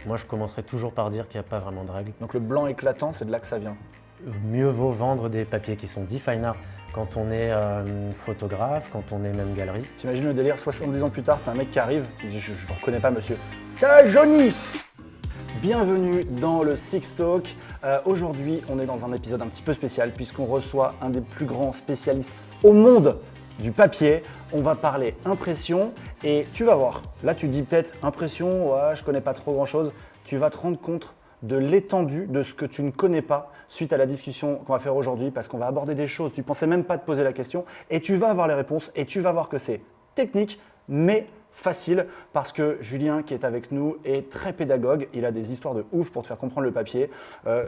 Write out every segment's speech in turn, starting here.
Moi, je commencerai toujours par dire qu'il n'y a pas vraiment de règle. Donc le blanc éclatant, c'est de là que ça vient. Mieux vaut vendre des papiers qui sont dits fine art quand on est photographe, quand on est même galeriste. T'imagines le délire, 70 ans plus tard, t'as un mec qui arrive, qui dit je ne reconnais pas monsieur. C'est Johnny. Bienvenue dans le Six Talk. Aujourd'hui, on est dans un épisode un petit peu spécial puisqu'on reçoit un des plus grands spécialistes au monde du papier. On va parler impression et tu vas voir. Là, tu te dis peut-être impression, ouais, je connais pas trop grand-chose. Tu vas te rendre compte de l'étendue de ce que tu ne connais pas suite à la discussion qu'on va faire aujourd'hui parce qu'on va aborder des choses, tu ne pensais même pas te poser la question et tu vas avoir les réponses et tu vas voir que c'est technique mais facile parce que Julien qui est avec nous est très pédagogue, il a des histoires de ouf pour te faire comprendre le papier.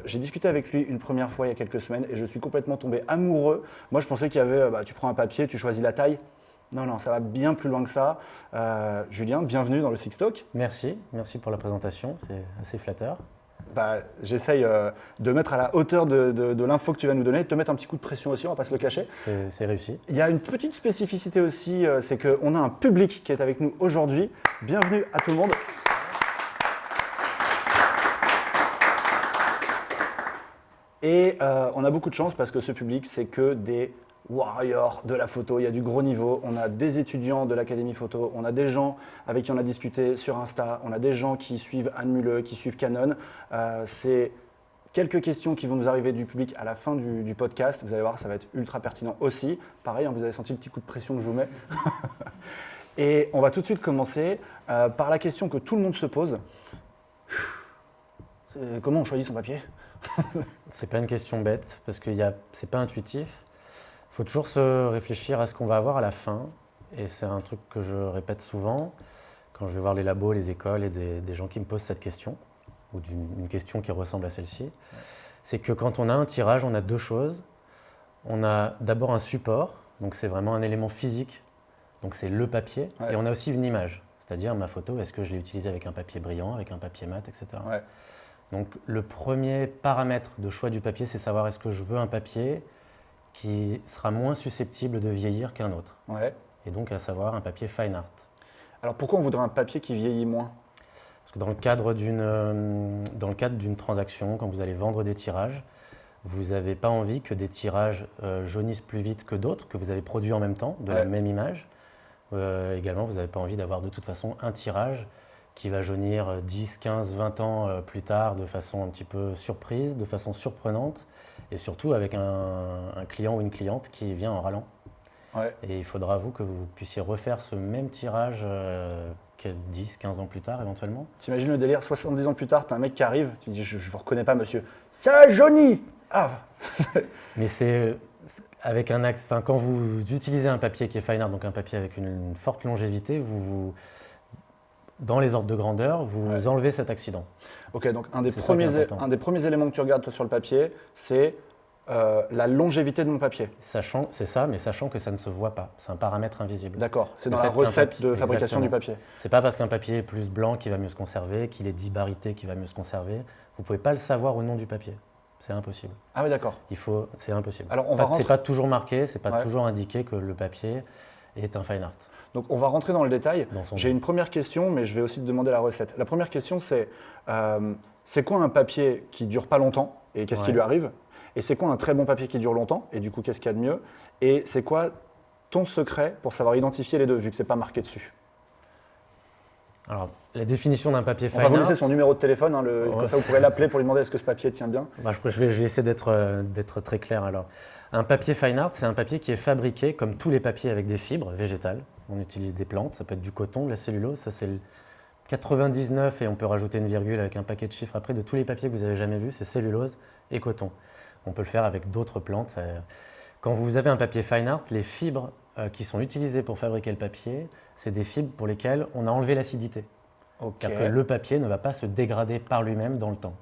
J'ai discuté avec lui une première fois il y a quelques semaines et je suis complètement tombé amoureux. Moi je pensais qu'il y avait, tu prends un papier, tu choisis la taille. Non, ça va bien plus loin que ça. Julien, bienvenue dans le Six Talk. Merci pour la présentation, c'est assez flatteur. J'essaye de mettre à la hauteur de l'info que tu vas nous donner, de te mettre un petit coup de pression aussi, on va pas se le cacher. C'est réussi. Il y a une petite spécificité aussi, c'est qu'on a un public qui est avec nous aujourd'hui. Bienvenue à tout le monde. Et on a beaucoup de chance parce que ce public, c'est que des warriors de la photo, il y a du gros niveau, on a des étudiants de l'Académie Photo, on a des gens avec qui on a discuté sur Insta, on a des gens qui suivent Anne Muleux, qui suivent Canon. C'est quelques questions qui vont nous arriver du public à la fin du podcast, vous allez voir, ça va être ultra pertinent aussi. Pareil, vous avez senti le petit coup de pression que je vous mets. Et on va tout de suite commencer par la question que tout le monde se pose. Comment on choisit son papier? C'est pas une question bête parce que c'est pas intuitif. Il faut toujours se réfléchir à ce qu'on va avoir à la fin et c'est un truc que je répète souvent quand je vais voir les labos, les écoles et des gens qui me posent cette question ou une question qui ressemble à celle-ci. C'est que quand on a un tirage, on a deux choses. On a d'abord un support, donc c'est vraiment un élément physique, donc c'est le papier, et on a aussi une image, c'est-à-dire ma photo, est-ce que je l'ai utilisée avec un papier brillant, avec un papier mat, etc. Ouais. Donc le premier paramètre de choix du papier, c'est savoir est-ce que je veux un papier qui sera moins susceptible de vieillir qu'un autre. Ouais. Et donc à savoir un papier fine art. Alors pourquoi on voudrait un papier qui vieillit moins? Parce que dans le cadre d'une transaction, quand vous allez vendre des tirages, vous n'avez pas envie que des tirages jaunissent plus vite que d'autres, que vous avez produits en même temps, de la même image. Également, vous n'avez pas envie d'avoir de toute façon un tirage qui va jaunir 10, 15, 20 ans plus tard de façon un petit peu surprise, de façon surprenante, et surtout avec un client ou une cliente qui vient en râlant. Ouais. Et il faudra que vous puissiez refaire ce même tirage 10, 15 ans plus tard éventuellement. T'imagines le délire, 70 ans plus tard, t'as un mec qui arrive, tu dis je ne vous reconnais pas monsieur. C'est Johnny. Ah. Mais c'est avec un axe, quand vous utilisez un papier qui est fine art, donc un papier avec une forte longévité, dans les ordres de grandeur, vous enlevez cet accident. Ok, donc un des premiers éléments que tu regardes toi, sur le papier, c'est la longévité de mon papier. C'est ça, mais sachant que ça ne se voit pas. C'est un paramètre invisible. D'accord, c'est dans la recette de fabrication du papier. C'est pas parce qu'un papier est plus blanc qu'il va mieux se conserver, qu'il est dibarité qu'il va mieux se conserver. Vous ne pouvez pas le savoir au nom du papier. C'est impossible. Ah oui, d'accord. C'est impossible. Alors c'est pas toujours marqué, c'est pas toujours indiqué que le papier est un fine art. Donc on va rentrer dans le détail. J'ai une première question, mais je vais aussi te demander la recette. La première question, c'est quoi un papier qui dure pas longtemps et qu'est-ce qui lui arrive? Et c'est quoi un très bon papier qui dure longtemps et du coup qu'est-ce qu'il y a de mieux? Et c'est quoi ton secret pour savoir identifier les deux vu que c'est pas marqué dessus? Alors la définition d'un papier fine art. On va vous laisser son numéro de téléphone, comme ça vous pourrez l'appeler pour lui demander est-ce que ce papier tient bien. Je vais essayer d'être très clair alors. Un papier fine art, c'est un papier qui est fabriqué comme tous les papiers avec des fibres végétales. On utilise des plantes, ça peut être du coton, de la cellulose, ça c'est le 99 et on peut rajouter une virgule avec un paquet de chiffres après de tous les papiers que vous avez jamais vus, c'est cellulose et coton. On peut le faire avec d'autres plantes. Quand vous avez un papier fine art, les fibres qui sont utilisées pour fabriquer le papier, c'est des fibres pour lesquelles on a enlevé l'acidité. Car que le papier ne va pas se dégrader par lui-même dans le temps.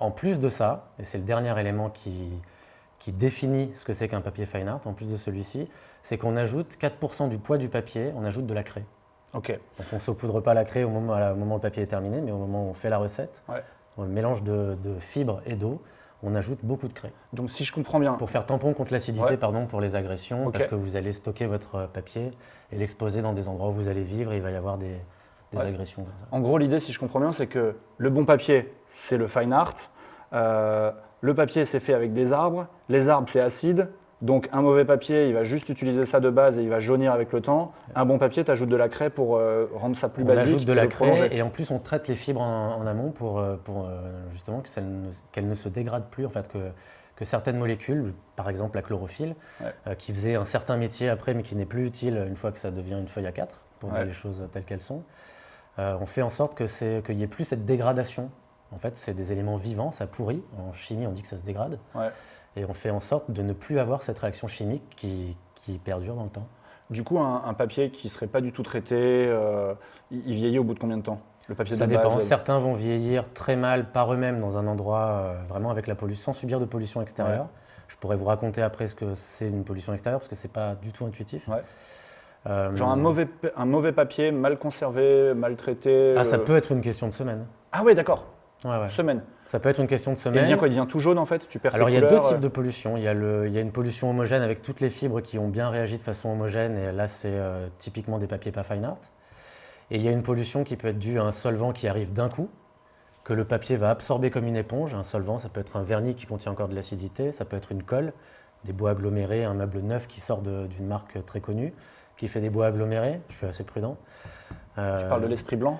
En plus de ça, et c'est le dernier élément qui définit ce que c'est qu'un papier fine art, en plus de celui-ci, c'est qu'on ajoute 4% du poids du papier, on ajoute de la craie. Donc on ne saupoudre pas la craie au moment où le papier est terminé, mais au moment où on fait la recette, on mélange de fibres et d'eau, on ajoute beaucoup de craie. Donc si je comprends bien… Pour faire tampon contre l'acidité, pour les agressions, parce que vous allez stocker votre papier et l'exposer dans des endroits où vous allez vivre et il va y avoir des Ouais. agressions comme ça. En gros, l'idée, si je comprends bien, c'est que le bon papier, c'est le fine art. Le papier, c'est fait avec des arbres. Les arbres, c'est acide. Donc, un mauvais papier, il va juste utiliser ça de base et il va jaunir avec le temps. Un bon papier, tu ajoutes de la craie pour rendre ça plus On basique. ajoute de et la le prolonger. craie et en plus on traite les fibres en amont pour justement qu'elles ne se dégradent plus, en fait, que certaines molécules, par exemple la chlorophylle, Ouais. qui faisait un certain métier après mais qui n'est plus utile une fois que ça devient une feuille A4, pour Ouais. dire les choses telles qu'elles sont, on fait en sorte qu'il n'y ait plus cette dégradation. En fait, c'est des éléments vivants, ça pourrit. En chimie, on dit que ça se dégrade. Ouais. Et on fait en sorte de ne plus avoir cette réaction chimique qui perdure dans le temps. Du coup, un papier qui ne serait pas du tout traité, il vieillit au bout de combien de temps? Le papier Ça de dépend. base. Certains vont vieillir très mal par eux-mêmes dans un endroit vraiment avec la pollution, sans subir de pollution extérieure. Ouais. Je pourrais vous raconter après ce que c'est une pollution extérieure parce que c'est pas du tout intuitif. Ouais. Euh, Genre un mauvais papier, mal conservé, mal traité. ça peut être une question de semaine. Ah ouais, d'accord. Ouais. Semaine. Ça peut être une question de Et il semaine. devient quoi? Il devient tout jaune en fait? Tu perds Alors tes il y a deux couleurs, types de pollution. Il y a une pollution homogène avec toutes les fibres qui ont bien réagi de façon homogène et là c'est typiquement des papiers pas fine art. Et il y a une pollution qui peut être due à un solvant qui arrive d'un coup, que le papier va absorber comme une éponge. Un solvant, ça peut être un vernis qui contient encore de l'acidité, ça peut être une colle, des bois agglomérés, un meuble neuf qui sort d'une marque très connue, qui fait des bois agglomérés. Je suis assez prudent. Tu parles de l'esprit blanc?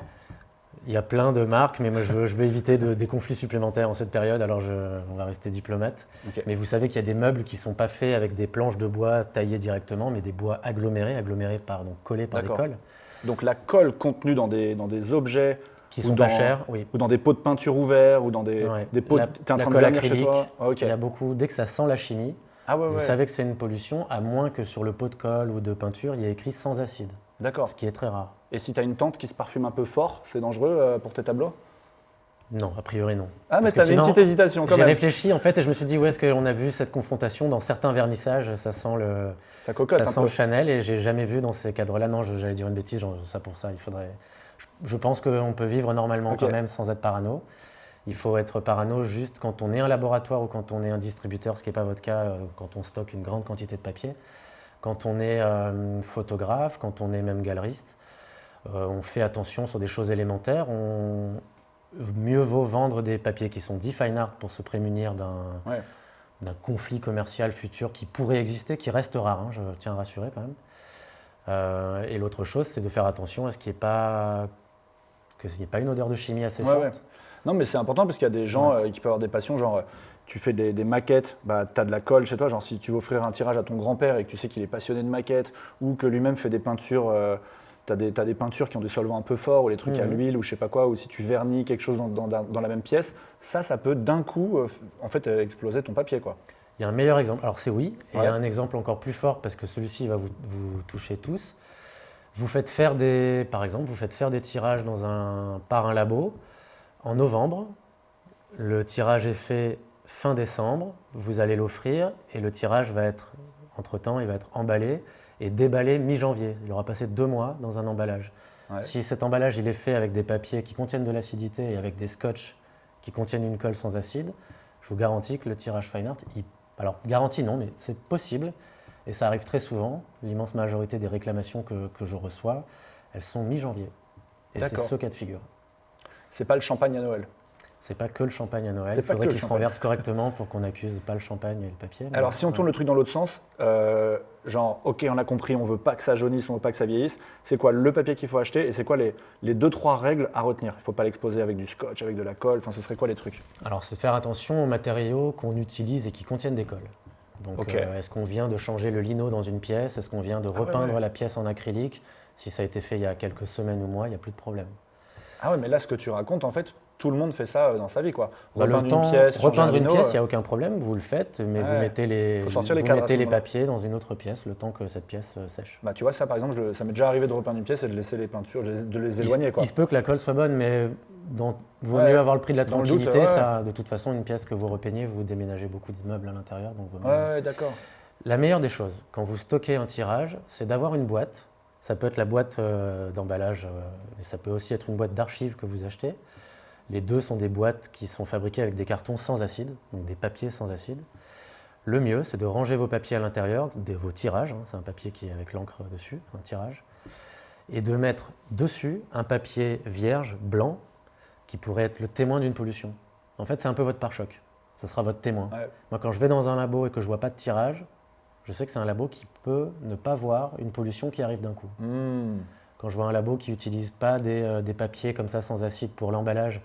Il y a plein de marques, mais moi je veux éviter des conflits supplémentaires en cette période, alors on va rester diplomate. Ok. Mais vous savez qu'il y a des meubles qui ne sont pas faits avec des planches de bois taillées directement, mais des bois agglomérés, donc collés par des D'accord. colles, Donc la colle contenue dans des objets qui ou sont pas chers, oui. ou dans des pots de peinture ouverts ou dans des Ouais. pots. La- T'es en la train de colle vernir chez acrylique, toi? Ah, ok. Il y a beaucoup, dès que ça sent la chimie, Ah ouais, vous ouais. savez que c'est une pollution, à moins que sur le pot de colle ou de peinture, il y ait écrit sans acide, D'accord. ce qui est très rare. Et si tu as une tente qui se parfume un peu fort, c'est dangereux pour tes tableaux? Non, a priori non. Ah, mais Parce que t'avais une sinon, petite hésitation quand J'ai même. réfléchi en fait et je me suis dit où est-ce qu'on a vu cette confrontation dans certains vernissages, Ça cocotte ça un sent peu. le Chanel et j'ai jamais vu dans ces cadres-là. Non, j'allais dire une bêtise, ça pour ça, il faudrait. Je pense qu'on peut vivre normalement Ok. quand même sans être parano. Il faut être parano juste quand on est un laboratoire ou quand on est un distributeur, ce qui n'est pas votre cas quand on stocke une grande quantité de papier. Quand on est photographe, quand on est même galeriste, on fait attention sur des choses élémentaires. Mieux vaut vendre des papiers qui sont dits fine art pour se prémunir Ouais. d'un conflit commercial futur qui pourrait exister, qui reste rare, hein, je tiens à rassurer quand même. Et l'autre chose, c'est de faire attention à ce qu'il n'y ait pas une odeur de chimie assez Ouais, forte. ouais. Non, mais c'est important parce qu'il y a des gens qui peuvent avoir des passions, genre tu fais des maquettes, bah, tu as de la colle chez toi, genre si tu veux offrir un tirage à ton grand-père et que tu sais qu'il est passionné de maquettes ou que lui-même fait des peintures, tu as des peintures qui ont des solvants un peu forts ou les trucs à l'huile ou je sais pas quoi, ou si tu vernis quelque chose dans la même pièce, ça peut d'un coup en fait exploser ton papier quoi. Il y a un meilleur exemple, alors c'est oui, et il y Ouais. a un exemple encore plus fort parce que celui-ci va vous toucher tous. Par exemple, vous faites faire des tirages par un labo en novembre. Le tirage est fait fin décembre, vous allez l'offrir et le tirage va être, entre-temps, il va être emballé et déballé mi-janvier. Il aura passé 2 mois dans un emballage. Ouais. Si cet emballage il est fait avec des papiers qui contiennent de l'acidité et avec des scotch qui contiennent une colle sans acide, je vous garantis que le tirage fine art, alors garantie non, mais c'est possible et ça arrive très souvent. L'immense majorité des réclamations que je reçois, elles sont mi-janvier. Et c'est D'accord. ce cas de figure. C'est pas le champagne à Noël. C'est pas que le champagne à Noël, C'est il pas faudrait que le qu'il se champagne. renverse correctement pour qu'on n'accuse pas le champagne et le papier. mais Alors si on tourne ouais. le truc dans l'autre sens, genre ok on a compris, on veut pas que ça jaunisse, on veut pas que ça vieillisse, c'est quoi le papier qu'il faut acheter et c'est quoi les 2-3 règles à retenir? Il faut pas l'exposer avec du scotch, avec de la colle, enfin ce serait quoi les trucs? Alors c'est faire attention aux matériaux qu'on utilise et qui contiennent des colles. Donc Ok. est-ce qu'on vient de changer le lino dans une pièce? Est-ce qu'on vient de ouais, repeindre ouais. la pièce en acrylique? Si ça a été fait il y a quelques semaines ou mois, il n'y a plus de problème. Ah ouais mais là ce que tu racontes en fait, tout le monde fait ça dans sa vie quoi. Bah, Repeindre une pièce, changer un repeindre une lino, pièce, il n'y a aucun problème, vous le faites, mais vous Ouais. mettez les, Faut sortir les vous cadres à mettez ce les moment-là. papiers dans une autre pièce le temps que cette pièce sèche. Bah tu vois ça par exemple, ça m'est déjà arrivé de repeindre une pièce et de laisser les peintures, de les éloigner quoi. Il se peut que la colle soit bonne, mais vaut Ouais. mieux avoir le prix de la Dans le doute, tranquillité. ouais. Ça, de toute façon, une pièce que vous repeignez, vous déménagez beaucoup d'immeubles à l'intérieur, donc vaut mieux. Ouais d'accord. La meilleure des choses, quand vous stockez un tirage, c'est d'avoir une boîte. Ça peut être la boîte d'emballage, mais ça peut aussi être une boîte d'archives que vous achetez. Les deux sont des boîtes qui sont fabriquées avec des cartons sans acide, donc des papiers sans acide. Le mieux, c'est de ranger vos papiers à l'intérieur, vos tirages, hein, c'est un papier qui est avec l'encre dessus, un tirage. et de mettre dessus un papier vierge, blanc, qui pourrait être le témoin d'une pollution. En fait, c'est un peu votre pare-choc. Ça sera votre témoin. Ouais. Moi, quand je vais dans un labo et que je ne vois pas de tirage, je sais que c'est un labo qui peut ne pas voir une pollution qui arrive d'un coup. Quand je vois un labo qui n'utilise pas des papiers comme ça sans acide pour l'emballage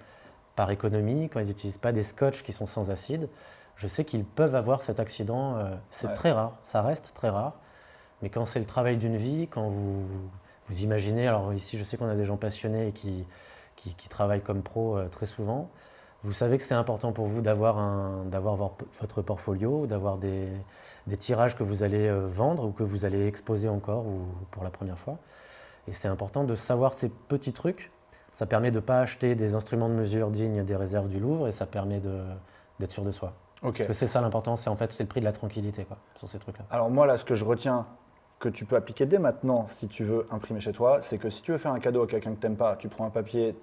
par économie, quand ils n'utilisent pas des scotch qui sont sans acide, je sais qu'ils peuvent avoir cet accident. C'est très rare, ça reste très rare. Mais quand c'est le travail d'une vie, quand vous imaginez, alors ici je sais qu'on a des gens passionnés et qui travaillent comme pro très souvent, vous savez que c'est important pour vous d'avoir votre portfolio, d'avoir des tirages que vous allez vendre ou que vous allez exposer encore ou pour la première fois. Et c'est important de savoir ces petits trucs. Ça permet de ne pas acheter des instruments de mesure dignes des réserves du Louvre et ça permet d'être sûr de soi. Ok. Parce que c'est ça l'important, c'est le prix de la tranquillité sur ces trucs-là. Alors moi, là, ce que je retiens, que tu peux appliquer dès maintenant si tu veux imprimer chez toi, c'est que si tu veux faire un cadeau à quelqu'un que tu n'aimes pas, tu prends un papier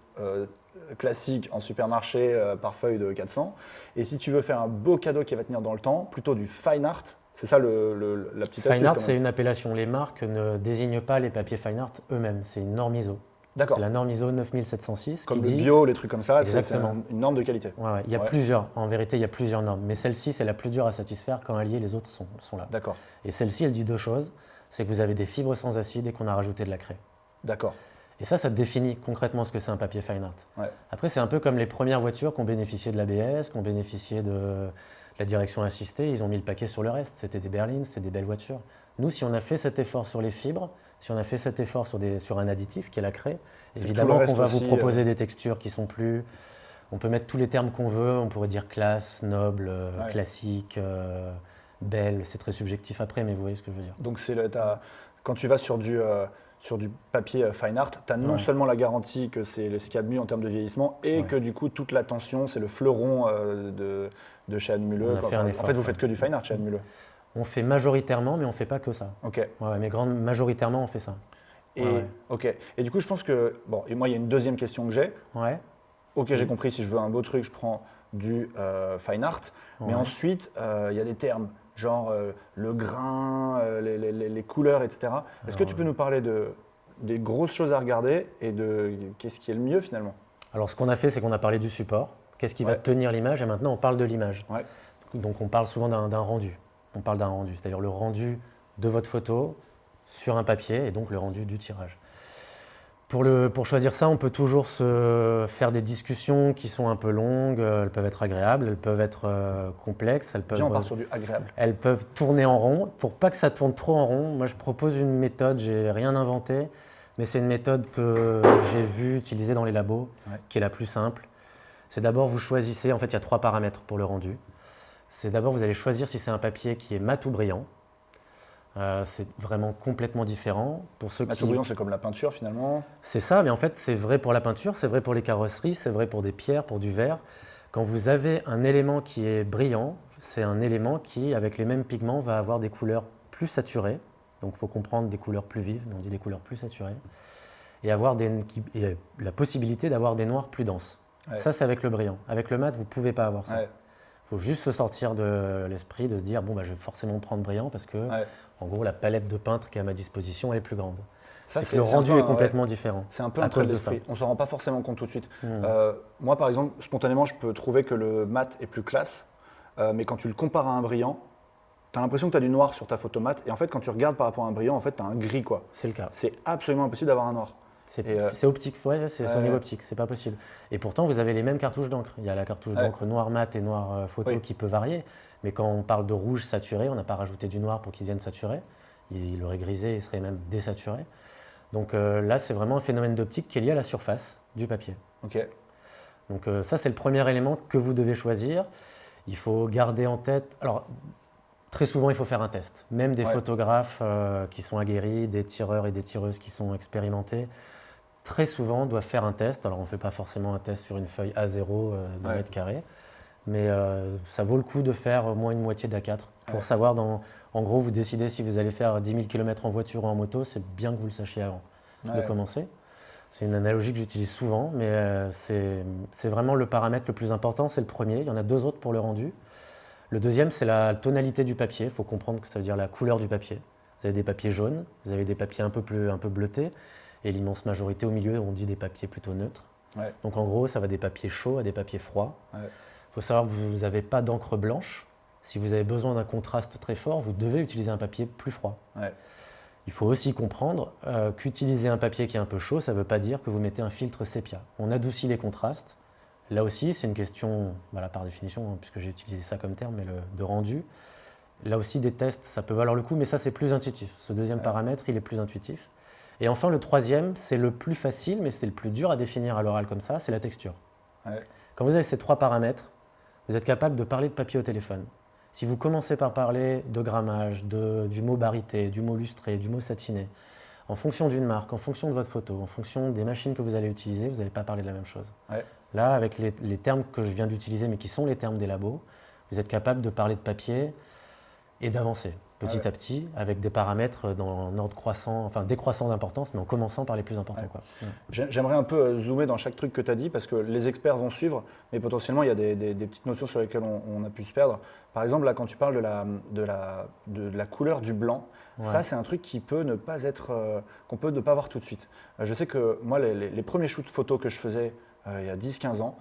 classique en supermarché par feuille de 400. Et si tu veux faire un beau cadeau qui va tenir dans le temps, plutôt du fine art. C'est ça la petite astuce. Fine art, c'est une appellation. Les marques ne désignent pas les papiers fine art eux-mêmes. C'est une norme ISO. D'accord. C'est la norme ISO 9706 Comme qui le dit… bio, les trucs comme ça, c'est Exactement. une norme de qualité. Ouais. Il y a plusieurs. En vérité, il y a plusieurs normes. Mais celle-ci, c'est la plus dure à satisfaire. Quand elle y est, les autres sont là. D'accord. Et celle-ci, elle dit deux choses. C'est que vous avez des fibres sans acide et qu'on a rajouté de la craie. D'accord. Et ça définit concrètement ce que c'est un papier fine art. Ouais. Après, c'est un peu comme les premières voitures qui ont bénéficié de l'ABS, qui ont bénéficié de la direction assistée. Ils ont mis le paquet sur le reste. C'était des berlines, c'était des belles voitures. Nous, si on a fait cet effort sur les fibres, si on a fait cet effort sur un additif qui est la craie, évidemment qu'on va vous proposer des textures qui sont plus… On peut mettre tous les termes qu'on veut. On pourrait dire classe, noble, classique, belle. C'est très subjectif après, mais vous voyez ce que je veux dire. Donc quand tu vas sur du papier fine art, tu as non seulement la garantie que c'est ce qu'il y a de mieux en termes de vieillissement et que du coup toute l'attention, c'est le fleuron de chez Admuleux. On a fait un effort, en fait, vous faites que du fine art chez Admuleux. On fait majoritairement, mais on ne fait pas que ça. Ok. Ouais, mais majoritairement, on fait ça. Ok. Et du coup, je pense que… Bon, et moi, il y a une deuxième question que j'ai. Ouais. Ok, j'ai compris, si je veux un beau truc, je prends du fine art. Mais ensuite, il y a des termes, genre le grain, les couleurs, etc. Est-ce que tu peux nous parler des grosses choses à regarder et de qu'est-ce qui est le mieux finalement? Alors, ce qu'on a fait, c'est qu'on a parlé du support. Qu'est-ce qui va tenir l'image? Et maintenant, on parle de l'image. Ouais. Donc, on parle souvent d'un rendu. On parle d'un rendu, c'est-à-dire le rendu de votre photo sur un papier et donc le rendu du tirage. Pour choisir ça, on peut toujours se faire des discussions qui sont un peu longues, elles peuvent être agréables, elles peuvent être complexes, Viens, on part sur du agréable. Elles peuvent tourner en rond. Pour pas que ça tourne trop en rond, moi je propose une méthode, j'ai rien inventé, mais c'est une méthode que j'ai vue utilisée dans les labos, qui est la plus simple. C'est d'abord vous choisissez, en fait il y a 3 paramètres pour le rendu. C'est d'abord vous allez choisir si c'est un papier qui est mat ou brillant. C'est vraiment complètement différent. Mat ou brillant, c'est comme la peinture finalement. C'est ça, mais en fait c'est vrai pour la peinture, c'est vrai pour les carrosseries, c'est vrai pour des pierres, pour du verre. Quand vous avez un élément qui est brillant, c'est un élément qui, avec les mêmes pigments, va avoir des couleurs plus saturées. Donc il faut comprendre des couleurs plus vives, on dit des couleurs plus saturées. Et avoir la possibilité d'avoir des noirs plus denses. Ouais. Ça, c'est avec le brillant. Avec le mat, vous ne pouvez pas avoir ça. Ouais. Il faut juste se sortir de l'esprit, de se dire bon, je vais forcément prendre brillant parce que, en gros, la palette de peintre qui est à ma disposition, elle est plus grande. Ça, c'est que le rendu est complètement différent. C'est un peu un trait d'esprit. On ne s'en rend pas forcément compte tout de suite. Moi, par exemple, spontanément, je peux trouver que le mat est plus classe, mais quand tu le compares à un brillant, tu as l'impression que tu as du noir sur ta photo mat. Et en fait, quand tu regardes par rapport à un brillant, en fait, tu as un gris, quoi. C'est le cas. C'est absolument impossible d'avoir un noir. C'est optique, c'est au niveau optique, c'est pas possible. Et pourtant, vous avez les mêmes cartouches d'encre. Il y a la cartouche d'encre noir mat et noir photo qui peut varier. Mais quand on parle de rouge saturé, on n'a pas rajouté du noir pour qu'il devienne saturé. Il aurait grisé, il serait même désaturé. Donc là, c'est vraiment un phénomène d'optique qui est lié à la surface du papier. Okay. Donc ça, c'est le premier élément que vous devez choisir. Il faut garder en tête… Alors, très souvent, il faut faire un test. Même des photographes qui sont aguerris, des tireurs et des tireuses qui sont expérimentés, très souvent doivent faire un test. Alors, on ne fait pas forcément un test sur une feuille A0 d'un mètre carré, mais ça vaut le coup de faire au moins une moitié d'A4 pour savoir, en gros, vous décidez si vous allez faire 10 000 km en voiture ou en moto, c'est bien que vous le sachiez avant de commencer. C'est une analogie que j'utilise souvent, mais c'est vraiment le paramètre le plus important, c'est le premier. Il y en a 2 autres pour le rendu. Le deuxième, c'est la tonalité du papier. Il faut comprendre que ça veut dire la couleur du papier. Vous avez des papiers jaunes, vous avez des papiers un peu bleutés. et l'immense majorité au milieu, on dit des papiers plutôt neutres. Ouais. Donc en gros, ça va des papiers chauds à des papiers froids. Il faut savoir que vous n'avez pas d'encre blanche. Si vous avez besoin d'un contraste très fort, vous devez utiliser un papier plus froid. Ouais. Il faut aussi comprendre qu'utiliser un papier qui est un peu chaud, ça ne veut pas dire que vous mettez un filtre sépia. On adoucit les contrastes. Là aussi, c'est une question, par définition, puisque j'ai utilisé ça comme terme, mais de rendu. Là aussi, des tests, ça peut valoir le coup, mais ça, c'est plus intuitif. Ce deuxième paramètre, il est plus intuitif. Et enfin, le troisième, c'est le plus facile, mais c'est le plus dur à définir à l'oral comme ça, c'est la texture. Ouais. Quand vous avez ces 3 paramètres, vous êtes capable de parler de papier au téléphone. Si vous commencez par parler de grammage, du mot barité, du mot lustré, du mot satiné, en fonction d'une marque, en fonction de votre photo, en fonction des machines que vous allez utiliser, vous n'allez pas parler de la même chose. Ouais. Là, avec les termes que je viens d'utiliser, mais qui sont les termes des labos, vous êtes capable de parler de papier et d'avancer petit à petit avec des paramètres dans un ordre croissant, enfin décroissant d'importance, mais en commençant par les plus importants. Ouais. Quoi. J'aimerais un peu zoomer dans chaque truc que tu as dit parce que les experts vont suivre, mais potentiellement il y a des petites notions sur lesquelles on a pu se perdre. Par exemple, là, quand tu parles de la couleur du blanc, ça c'est un truc qui peut ne pas être, qu'on peut ne pas voir tout de suite. Je sais que moi, les premiers shoots photos que je faisais il y a 10-15 ans,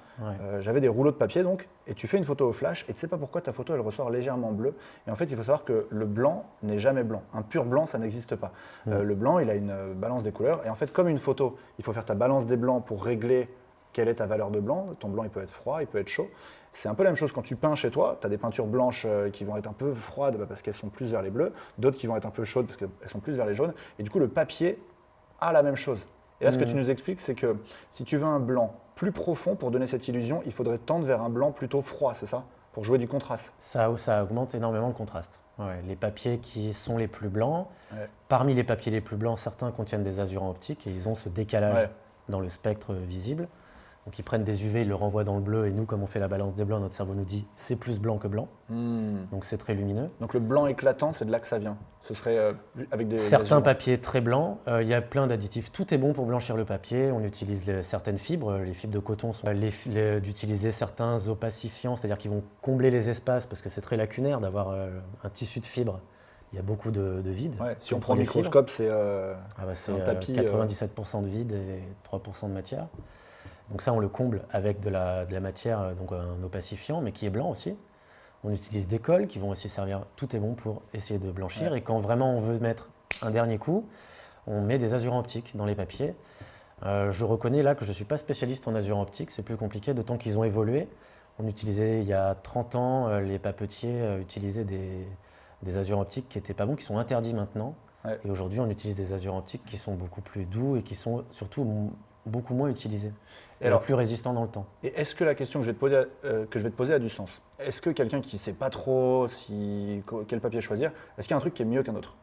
j'avais des rouleaux de papier donc, et tu fais une photo au flash et tu sais pas pourquoi ta photo elle ressort légèrement bleue. Et en fait, il faut savoir que le blanc n'est jamais blanc. Un pur blanc, ça n'existe pas. Le blanc, il a une balance des couleurs et en fait, comme une photo, il faut faire ta balance des blancs pour régler quelle est ta valeur de blanc. Ton blanc, il peut être froid, il peut être chaud. C'est un peu la même chose quand tu peins chez toi. Tu as des peintures blanches qui vont être un peu froides parce qu'elles sont plus vers les bleus, d'autres qui vont être un peu chaudes parce qu'elles sont plus vers les jaunes. Et du coup, le papier a la même chose. Et là, ce que tu nous expliques, c'est que si tu veux un blanc plus profond pour donner cette illusion, il faudrait tendre vers un blanc plutôt froid, c'est ça? Pour jouer du contraste. Ça augmente énormément le contraste. Les papiers qui sont les plus blancs, parmi les papiers les plus blancs, certains contiennent des azurants optiques et ils ont ce décalage dans le spectre visible. Donc ils prennent des UV, ils le renvoient dans le bleu et nous, comme on fait la balance des blancs, notre cerveau nous dit c'est plus blanc que blanc. Donc c'est très lumineux. Donc le blanc éclatant, c'est de là que ça vient. Ce serait avec des certains papiers très blancs, il y a plein d'additifs. Tout est bon pour blanchir le papier. On utilise certaines fibres. Les fibres de coton sont d'utiliser certains opacifiants, c'est-à-dire qu'ils vont combler les espaces parce que c'est très lacunaire d'avoir un tissu de fibres. Il y a beaucoup de vide. Si on prend le microscope, c'est un tapis. 97% de vide et 3% de matière. Donc ça, on le comble avec de la matière, donc un opacifiant, mais qui est blanc aussi. On utilise des cols qui vont aussi servir, tout est bon pour essayer de blanchir. Et quand vraiment on veut mettre un dernier coup, on met des azurants optiques dans les papiers. Je reconnais là que je ne suis pas spécialiste en azurants optiques, c'est plus compliqué, d'autant qu'ils ont évolué. On utilisait, il y a 30 ans, les papetiers utilisaient des azurants optiques qui n'étaient pas bons, qui sont interdits maintenant. Et aujourd'hui, on utilise des azurants optiques qui sont beaucoup plus doux et qui sont surtout beaucoup moins utilisés. Et alors, plus résistant dans le temps. Et est-ce que la question que je vais te poser a du sens? Est-ce que quelqu'un qui ne sait pas trop quel papier choisir, est-ce qu'il y a un truc qui est mieux qu'un autre?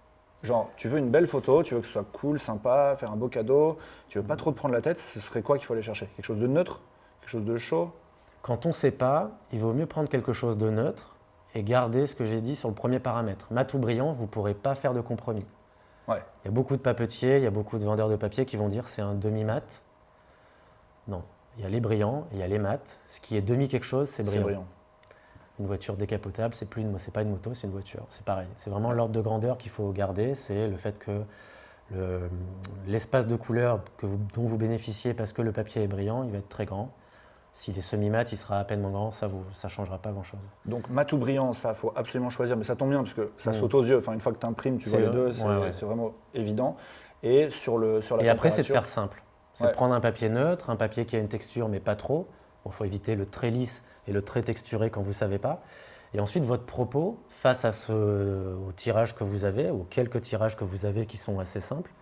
Genre, tu veux une belle photo, tu veux que ce soit cool, sympa, faire un beau cadeau, tu veux pas trop te prendre la tête, ce serait quoi qu'il faut aller chercher? Quelque chose de neutre? Quelque chose de chaud? Quand on ne sait pas, il vaut mieux prendre quelque chose de neutre et garder ce que j'ai dit sur le premier paramètre. Mat ou brillant, vous ne pourrez pas faire de compromis. Il y a beaucoup de papetiers, il y a beaucoup de vendeurs de papier qui vont dire c'est un demi-mat. Non, il y a les brillants, il y a les mats. Ce qui est demi quelque chose, c'est brillant. Une voiture décapotable, c'est pas une moto, c'est une voiture. C'est pareil. C'est vraiment l'ordre de grandeur qu'il faut garder. C'est le fait que l'espace de couleur dont vous bénéficiez parce que le papier est brillant, il va être très grand. S'il est semi-mat, il sera à peine moins grand, ça ne changera pas grand-chose. Donc mat ou brillant, ça, il faut absolument choisir. Mais ça tombe bien parce que ça saute aux yeux. Enfin, une fois que tu imprimes, tu vois les deux, c'est vraiment évident. Et sur la Et après, c'est de faire simple. C'est de prendre un papier neutre, un papier qui a une texture mais pas trop. Il faut éviter le très lisse et le très texturé quand vous ne savez pas. Et ensuite, votre propos, face au tirage que vous avez, aux quelques tirages que vous avez qui sont assez simples,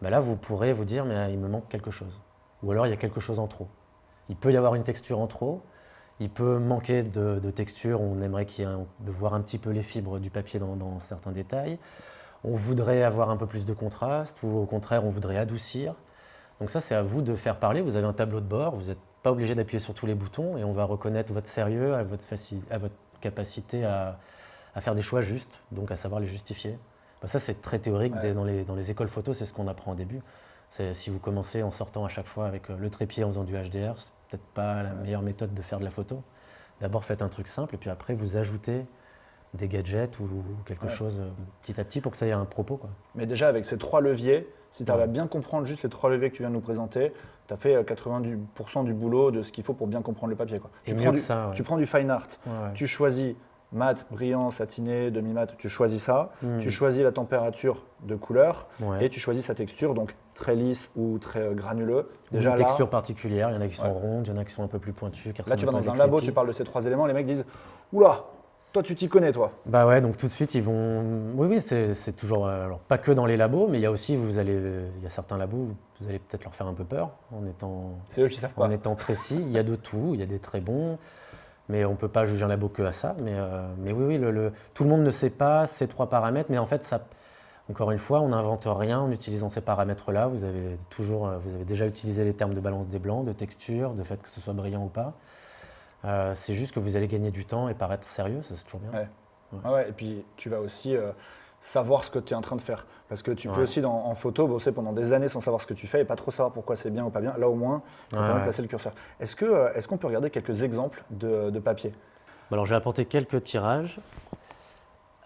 là, vous pourrez vous dire mais il me manque quelque chose. Ou alors, il y a quelque chose en trop. Il peut y avoir une texture en trop. Il peut manquer de texture. On aimerait de voir un petit peu les fibres du papier dans certains détails. On voudrait avoir un peu plus de contraste ou au contraire, on voudrait adoucir. Donc ça, c'est à vous de faire parler. Vous avez un tableau de bord, vous n'êtes pas obligé d'appuyer sur tous les boutons et on va reconnaître votre sérieux, à votre capacité à faire des choix justes, donc à savoir les justifier. Ça, c'est très théorique. Dans les écoles photo, c'est ce qu'on apprend au début. Si vous commencez en sortant à chaque fois avec le trépied en faisant du HDR, c'est peut-être pas la meilleure méthode de faire de la photo. D'abord, faites un truc simple et puis après, vous ajoutez des gadgets ou quelque chose petit à petit pour que ça ait un propos, quoi. Mais déjà, avec ces 3 leviers, si tu arrives à bien comprendre juste les 3 leviers que tu viens de nous présenter, tu as fait 90% du boulot de ce qu'il faut pour bien comprendre le papier, quoi. Et mieux que ça, ouais. Tu prends du fine art, Ouais. tu choisis mat, brillant, satiné, demi-mat, tu choisis ça, tu choisis la température de couleur Ouais. et tu choisis sa texture, donc très lisse ou très granuleux. Déjà Une là, texture particulière, il y en a qui sont rondes, il y en a qui sont un peu plus pointues. là, tu vas dans un labo, tu parles de ces 3 éléments, les mecs disent « Oula, toi tu t'y connais toi ». Bah ouais, donc tout de suite ils vont. Oui, c'est toujours. Alors pas que dans les labos, mais il y a aussi, il y a certains labos où vous allez peut-être leur faire un peu peur C'est eux qui savent pas. en étant précis. Il y a de tout, il y a des très bons, mais on ne peut pas juger un labo que à ça. Mais oui, tout le monde ne sait pas ces 3 paramètres, mais en fait, ça, encore une fois, on n'invente rien en utilisant ces paramètres-là. Vous avez déjà utilisé les termes de balance des blancs, de texture, de fait que ce soit brillant ou pas. C'est juste que vous allez gagner du temps et paraître sérieux, ça c'est toujours bien. Ouais. Ah ouais, et puis tu vas aussi savoir ce que tu es en train de faire. Parce que tu peux aussi, en photo, bosser pendant des années sans savoir ce que tu fais et pas trop savoir pourquoi c'est bien ou pas bien. Là, au moins, ça permet de placer le curseur. Est-ce qu'on peut regarder quelques exemples de papier? Alors, j'ai apporté quelques tirages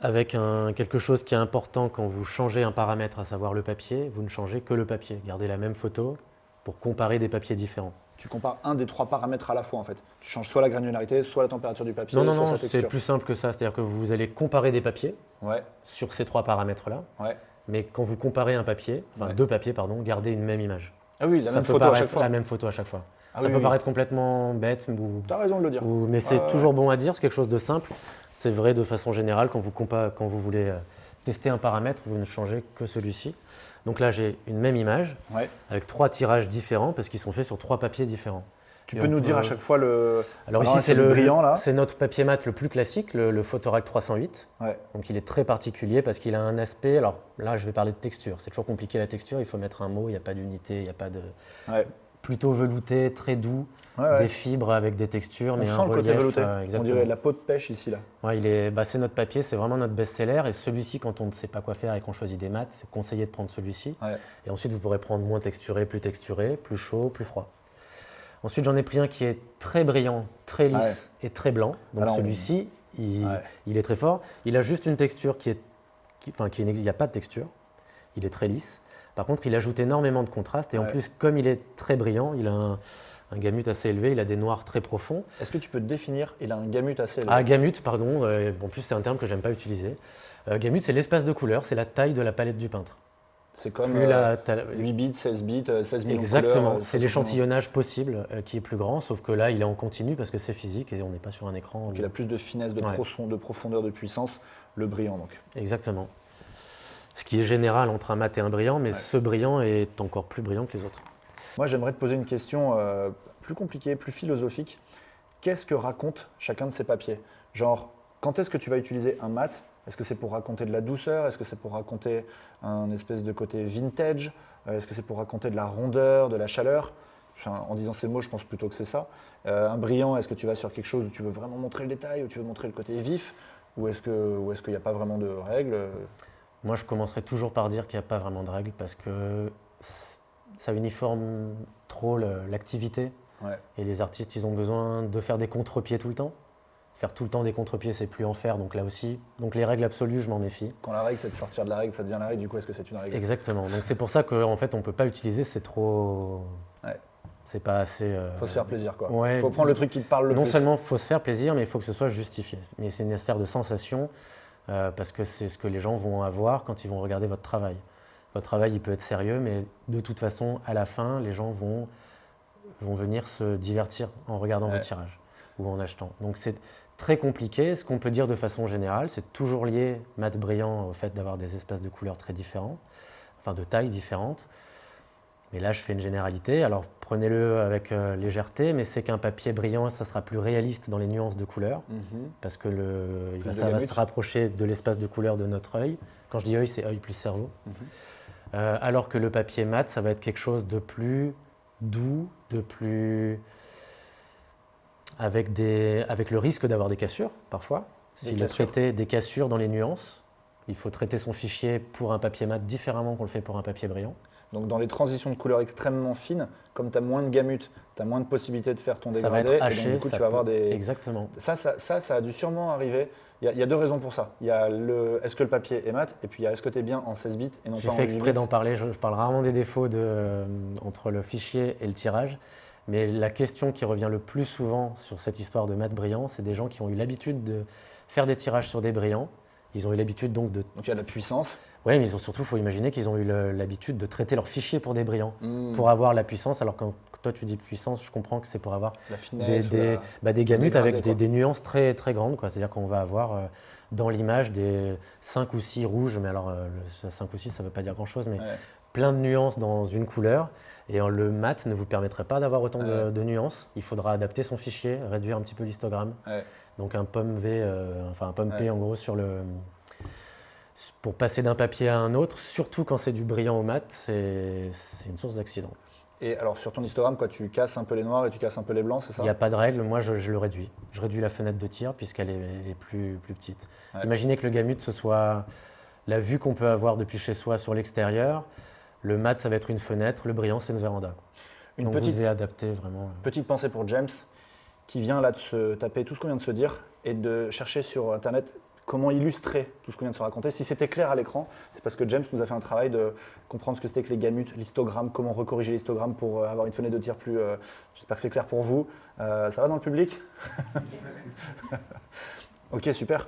avec quelque chose qui est important quand vous changez un paramètre, à savoir le papier. Vous ne changez que le papier. Gardez la même photo pour comparer des papiers différents. Tu compares un des 3 paramètres à la fois, en fait. Tu changes soit la granularité, soit la température du papier, Non, soit sa texture. c'est plus simple que ça. C'est-à-dire que vous allez comparer des papiers sur ces 3 paramètres-là. Ouais. Mais quand vous comparez un papier, deux papiers, pardon, gardez une même image. Ah oui, la Ça même peut photo à paraître chaque fois. la même photo à chaque fois. Ah ça oui, peut oui. paraître complètement bête, Tu as raison de le dire. mais c'est toujours bon à dire, c'est quelque chose de simple. C'est vrai de façon générale, quand vous voulez tester un paramètre, vous ne changez que celui-ci. Donc là, j'ai une même image avec 3 tirages différents parce qu'ils sont faits sur 3 papiers différents. Tu peux nous dire à chaque fois le. Alors là, ici, c'est le brillant là. C'est notre papier mat le plus classique, le Photorac 308. Donc il est très particulier parce qu'il a un aspect. Alors là, je vais parler de texture. C'est toujours compliqué la texture. Il faut mettre un mot. Il n'y a pas d'unité. Il n'y a pas de. Plutôt velouté, très doux, des fibres avec des textures, mais sent un le côté relief. velouté. Exactement. On dirait de la peau de pêche ici là. Ouais, c'est notre papier, c'est vraiment notre best-seller. Et celui-ci, quand on ne sait pas quoi faire et qu'on choisit des mats, c'est conseillé de prendre celui-ci. Et ensuite, vous pourrez prendre moins texturé, plus chaud, plus froid. Ensuite, j'en ai pris un qui est très brillant, très lisse et très blanc. Donc celui-ci, il est très fort. Il a juste une texture il n'y a pas de texture. Il est très lisse. Par contre, il ajoute énormément de contraste et en plus, comme il est très brillant, il a un gamut assez élevé, il a des noirs très profonds. Est-ce que tu peux définir, il a un gamut assez élevé? Ah, gamut, pardon. En plus, c'est un terme que j'aime pas utiliser. Gamut, c'est l'espace de couleur, c'est la taille de la palette du peintre. C'est comme 8 bits, 16 bits, 16 millions de couleurs. Exactement, c'est l'échantillonnage possible qui est plus grand, sauf que là, il est en continu parce que c'est physique et on n'est pas sur un écran. Donc il a plus de finesse, de profondeur, de puissance, le brillant donc. Exactement. Ce qui est général entre un mat et un brillant, mais ce brillant est encore plus brillant que les autres. Moi, j'aimerais te poser une question plus compliquée, plus philosophique. Qu'est-ce que raconte chacun de ces papiers? Genre, quand est-ce que tu vas utiliser un mat? Est-ce que c'est pour raconter de la douceur? Est-ce que c'est pour raconter un espèce de côté vintage? Est-ce que c'est pour raconter de la rondeur, de la chaleur? Enfin, en disant ces mots, je pense plutôt que c'est ça. Un brillant, est-ce que tu vas sur quelque chose où tu veux vraiment montrer le détail, où tu veux montrer le côté vif? Ou est-ce qu'il n'y a pas vraiment de règles? Moi, je commencerai toujours par dire qu'il n'y a pas vraiment de règles parce que ça uniforme trop l'activité. Et les artistes, ils ont besoin de faire des contre-pieds tout le temps. Faire tout le temps des contre-pieds, c'est plus en faire. Donc là aussi, les règles absolues, je m'en méfie. Quand la règle, c'est de sortir de la règle, ça devient la règle. Du coup, est-ce que c'est une règle? Exactement. Donc c'est pour ça qu'en fait, on ne peut pas utiliser, c'est trop... C'est pas assez... Faut se faire plaisir, quoi. Faut prendre le truc qui te parle le plus. Non seulement il faut se faire plaisir, mais il faut que ce soit justifié. Mais c'est une affaire de sensation. Parce que c'est ce que les gens vont avoir quand ils vont regarder votre travail. Votre travail, il peut être sérieux, mais de toute façon, à la fin, les gens vont venir se divertir en regardant vos tirages ou en achetant. Donc c'est très compliqué. Ce qu'on peut dire de façon générale, c'est toujours lié, mat brillant, au fait d'avoir des espaces de couleurs très différents, enfin de tailles différentes. Mais là, je fais une généralité. Alors prenez-le avec légèreté, mais c'est qu'un papier brillant, ça sera plus réaliste dans les nuances de couleurs, parce que ça va se rapprocher de l'espace de couleur de notre œil. Quand je dis œil, c'est œil plus cerveau. Alors que le papier mat, ça va être quelque chose de plus doux, de plus... avec le risque d'avoir des cassures, parfois. S'il est traité des cassures dans les nuances, il faut traiter son fichier pour un papier mat différemment qu'on le fait pour un papier brillant. Donc dans les transitions de couleurs extrêmement fines, comme tu as moins de gamut, tu as moins de possibilités de faire ton Ça va dégradé. être haché, et donc du coup, ça tu vas avoir peut- des… Exactement. Ça a dû sûrement arriver. Il y a deux raisons pour ça. Il y a est-ce que le papier est mat, et puis il y a est-ce que tu es bien en 16 bits et non J'ai pas en fait 8 exprès bits. d'en parler. Je parle rarement des défauts entre le fichier et le tirage. Mais la question qui revient le plus souvent sur cette histoire de mat brillant, c'est des gens qui ont eu l'habitude de faire des tirages sur des brillants. Ils ont eu l'habitude donc de… Donc il y a de la puissance. Oui, mais surtout, il faut imaginer qu'ils ont eu l'habitude de traiter leur fichier pour des brillants, Hmm. pour avoir la puissance. Alors quand toi tu dis puissance, je comprends que c'est pour avoir La finesse. des gamutes dégradé, avec quoi. des nuances très, très grandes, quoi. C'est-à-dire qu'on va avoir dans l'image des 5 ou 6 rouges, mais alors 5 ou 6 ça ne veut pas dire grand-chose, mais Ouais. plein de nuances dans une couleur. Et le mat ne vous permettrait pas d'avoir autant de nuances. Il faudra adapter son fichier, réduire un petit peu l'histogramme. Ouais. Donc un pomme V, un pomme P Ouais. en gros pour passer d'un papier à un autre, surtout quand c'est du brillant au mat, c'est une source d'accident. Et alors sur ton histogramme, quoi, tu casses un peu les noirs et tu casses un peu les blancs, c'est ça? Il n'y a pas de règle, moi je le réduis. Je réduis la fenêtre de tir puisqu'elle est plus petite. Ouais. Imaginez que le gamut, ce soit la vue qu'on peut avoir depuis chez soi sur l'extérieur. Le mat, ça va être une fenêtre, le brillant, c'est une véranda. Une Donc petite, vous devez adapter vraiment. petite pensée pour James, qui vient là de se taper tout ce qu'on vient de se dire et de chercher sur Internet comment illustrer tout ce qu'on vient de se raconter. Si c'était clair à l'écran, c'est parce que James nous a fait un travail de comprendre ce que c'était que les gamutes, l'histogramme, comment recorriger l'histogramme pour avoir une fenêtre de tir plus… J'espère que c'est clair pour vous. Ça va dans le public? Ok, super.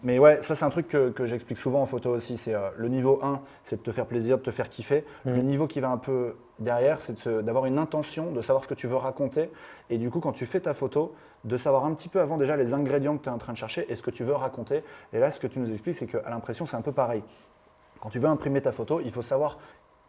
Mais ouais, ça c'est un truc que j'explique souvent en photo aussi. C'est le niveau 1, c'est de te faire plaisir, de te faire kiffer. Le niveau qui va un peu derrière, c'est d'avoir une intention, de savoir ce que tu veux raconter. Et du coup, quand tu fais ta photo, de savoir un petit peu avant déjà les ingrédients que tu es en train de chercher et ce que tu veux raconter. Et là, ce que tu nous expliques, c'est qu'à l'impression, c'est un peu pareil. Quand tu veux imprimer ta photo, il faut savoir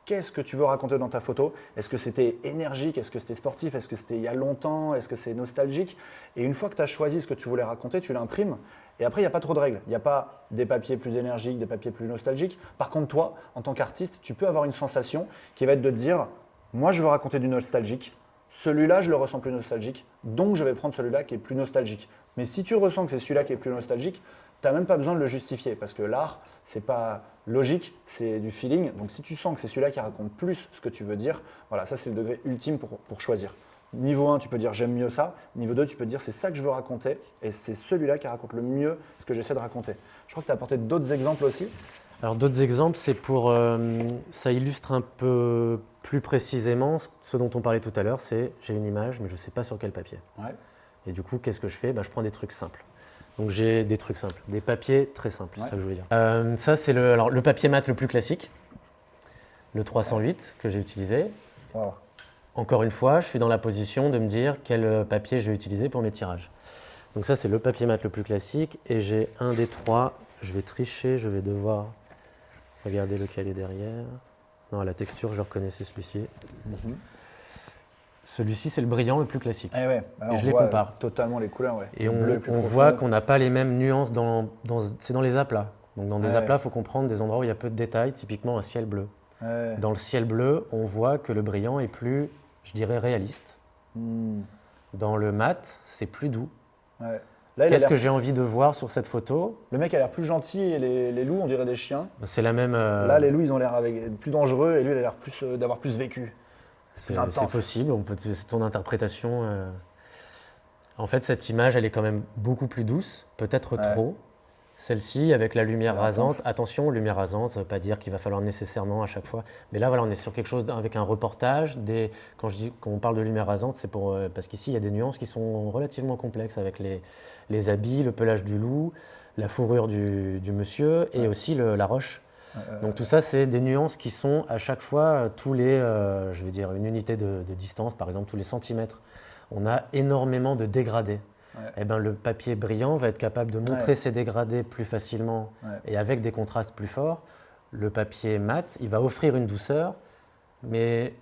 qu'est-ce que tu veux raconter dans ta photo. Est-ce que c'était énergique? Est-ce que c'était sportif? Est-ce que c'était il y a longtemps? Est-ce que c'est nostalgique? Et une fois que tu as choisi ce que tu voulais raconter, tu l'imprimes. Et après, il n'y a pas trop de règles. Il n'y a pas des papiers plus énergiques, des papiers plus nostalgiques. Par contre, toi, en tant qu'artiste, tu peux avoir une sensation qui va être de te dire « Moi, je veux raconter du nostalgique. Celui-là, je le ressens plus nostalgique. Donc, je vais prendre celui-là qui est plus nostalgique. » Mais si tu ressens que c'est celui-là qui est plus nostalgique, tu n'as même pas besoin de le justifier parce que l'art, ce n'est pas logique, c'est du feeling. Donc, si tu sens que c'est celui-là qui raconte plus ce que tu veux dire, voilà, ça, c'est le degré ultime pour choisir. Niveau 1, tu peux dire j'aime mieux ça. Niveau 2, tu peux dire c'est ça que je veux raconter et c'est celui-là qui raconte le mieux ce que j'essaie de raconter. Je crois que tu as apporté d'autres exemples aussi. Alors d'autres exemples, c'est ça illustre un peu plus précisément ce dont on parlait tout à l'heure, c'est j'ai une image mais je ne sais pas sur quel papier. Ouais. Et du coup, qu'est-ce que je fais? Je prends des trucs simples. Donc j'ai des trucs simples, des papiers très simples, c'est ça que je veux dire. Ça c'est le papier mat le plus classique, le 308 que j'ai utilisé. Wow. Encore une fois, je suis dans la position de me dire quel papier je vais utiliser pour mes tirages. Donc ça, c'est le papier mat le plus classique. Et j'ai un des trois. Je vais tricher, je vais devoir regarder lequel est derrière. Non, à la texture, je le reconnais, c'est celui-ci. Celui-ci, c'est le brillant le plus classique. Eh ouais. Alors, Et je on les voit compare. totalement les couleurs. Ouais. Et Le bleu est on plus profond. voit qu'on n'a pas les mêmes nuances c'est dans les aplats. Donc dans des Ouais. aplats, il faut comprendre des endroits où il y a peu de détails, typiquement un ciel bleu. Ouais. Dans le ciel bleu, on voit que le brillant est plus, je dirais, réaliste. Dans le mat, c'est plus doux. Ouais. Là, Qu'est-ce que j'ai envie de voir sur cette photo? Le mec a l'air plus gentil et les loups, on dirait des chiens. C'est la même. Là, les loups, ils ont l'air plus dangereux et lui, il a l'air d'avoir plus vécu. c'est intense. possible, c'est ton interprétation. En fait, cette image, elle est quand même beaucoup plus douce, peut-être trop. Celle-ci, avec la lumière rasante, intense. attention, lumière rasante, ça ne veut pas dire qu'il va falloir nécessairement à chaque fois. Mais là, voilà, on est sur quelque chose avec un reportage. Quand on parle de lumière rasante, c'est parce qu'ici, il y a des nuances qui sont relativement complexes avec les habits, le pelage du loup, la fourrure du monsieur et aussi la roche. Donc tout ça, c'est des nuances qui sont à chaque fois je veux dire, une unité de distance, par exemple, tous les centimètres. On a énormément de dégradés. Eh ben, le papier brillant va être capable de montrer ces dégradés plus facilement et avec des contrastes plus forts. Le papier mat, il va offrir une douceur, mais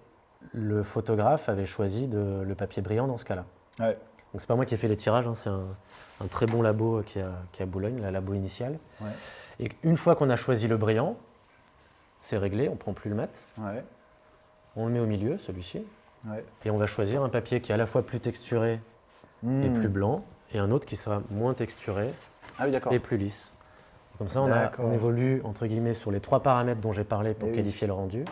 le photographe avait choisi le papier brillant dans ce cas-là. Ouais. Donc c'est pas moi qui ai fait les tirages, c'est un très bon labo qui est à Boulogne, la labo initiale. Ouais. Et une fois qu'on a choisi le brillant, c'est réglé, on ne prend plus le mat, Ouais. on le met au milieu, celui-ci, Ouais. et on va choisir un papier qui est à la fois plus texturé et plus blanc, et un autre qui sera moins texturé Ah oui, d'accord. et plus lisse. Comme ça, on D'accord. évolue entre guillemets sur les 3 paramètres dont j'ai parlé pour Eh oui. qualifier le rendu.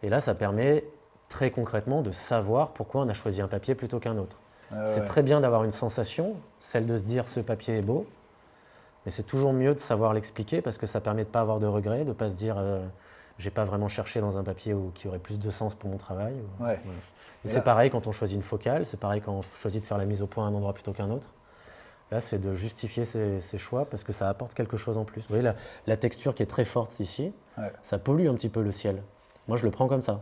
Et là, ça permet très concrètement de savoir pourquoi on a choisi un papier plutôt qu'un autre. C'est très bien d'avoir une sensation, celle de se dire ce papier est beau, mais c'est toujours mieux de savoir l'expliquer parce que ça permet de ne pas avoir de regrets, de ne pas se dire j'ai pas vraiment cherché dans un papier qui aurait plus de sens pour mon travail. Ouais. Et c'est pareil quand on choisit une focale, c'est pareil quand on choisit de faire la mise au point à un endroit plutôt qu'un autre. Là, c'est de justifier ses choix parce que ça apporte quelque chose en plus. Vous voyez, la texture qui est très forte ici, ça pollue un petit peu le ciel. Moi, je le prends comme ça.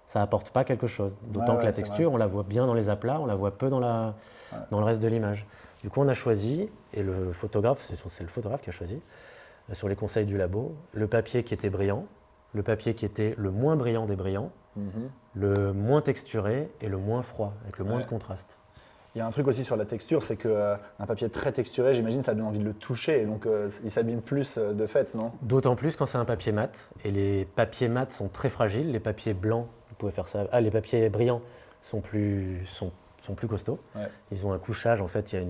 Ça apporte pas quelque chose. D'autant que la texture, on la voit bien dans les aplats, on la voit peu dans le reste de l'image. Du coup, on a choisi, et le photographe, c'est le photographe qui a choisi, sur les conseils du labo, le papier qui était brillant, le papier qui était le moins brillant des brillants, le moins texturé et le moins froid, avec le moins de contraste. Il y a un truc aussi sur la texture, c'est qu'un papier très texturé, j'imagine, ça donne envie de le toucher, et donc il s'abîme plus de fait, non? D'autant plus quand c'est un papier mat, et les papiers mat sont très fragiles, les papiers blancs, vous pouvez faire ça, les papiers brillants sont plus costauds. Ils ont un couchage, en fait, il y a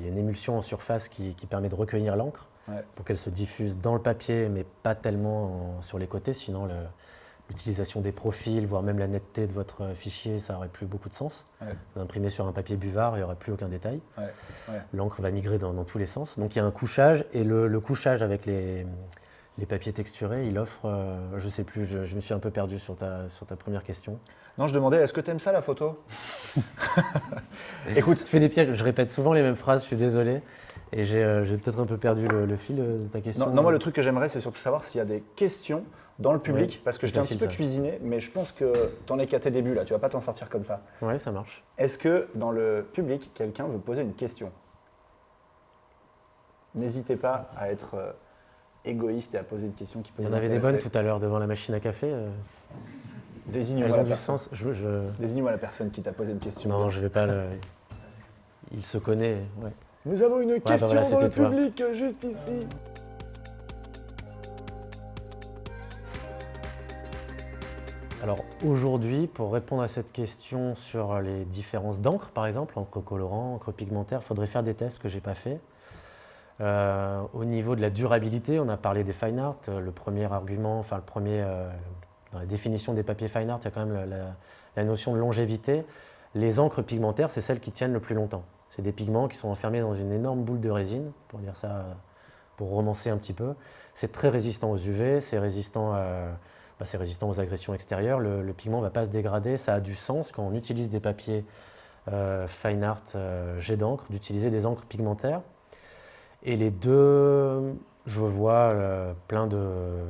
une émulsion en surface qui permet de recueillir l'encre pour qu'elle se diffuse dans le papier, mais pas tellement sur les côtés, sinon l'utilisation des profils, voire même la netteté de votre fichier, ça n'aurait plus beaucoup de sens. Vous imprimez sur un papier buvard, il n'y aurait plus aucun détail. L'encre va migrer dans tous les sens. Donc il y a un couchage, et le couchage avec les papiers texturés, il offre, je ne sais plus, je me suis un peu perdu sur ta première question. Non, je demandais, est-ce que tu aimes ça la photo? Écoute, tu fais des pièges, je répète souvent les mêmes phrases, je suis désolé. Et j'ai peut-être un peu perdu le fil de ta question. Non, moi le truc que j'aimerais, c'est surtout savoir s'il y a des questions dans le public, parce que je t'ai un petit peu cuisiné, mais je pense que tu en es qu'à tes débuts là, tu vas pas t'en sortir comme ça. Ouais, ça marche. Est-ce que dans le public, quelqu'un veut poser une question? N'hésitez pas à être égoïste et à poser une question qui peut vous intéresser. Il y en avait des bonnes tout à l'heure devant la machine à café. Désigne-moi la personne. Sens. Désigne-moi la personne qui t'a posé une question. Non, je vais pas Il se connaît, ouais. Nous avons une question dans le public, juste ici. Alors aujourd'hui, pour répondre à cette question sur les différences d'encre, par exemple, encre colorant, encre pigmentaire, il faudrait faire des tests que je n'ai pas fait. Au niveau de la durabilité, on a parlé des fine art. Le premier argument, dans la définition des papiers fine art, il y a quand même la notion de longévité. Les encres pigmentaires, c'est celles qui tiennent le plus longtemps. C'est des pigments qui sont enfermés dans une énorme boule de résine, pour dire ça, pour romancer un petit peu. C'est très résistant aux UV, c'est résistant aux agressions extérieures. Le pigment ne va pas se dégrader. Ça a du sens quand on utilise des papiers fine art, jet d'encre, d'utiliser des encres pigmentaires. Et les deux, je vois plein de...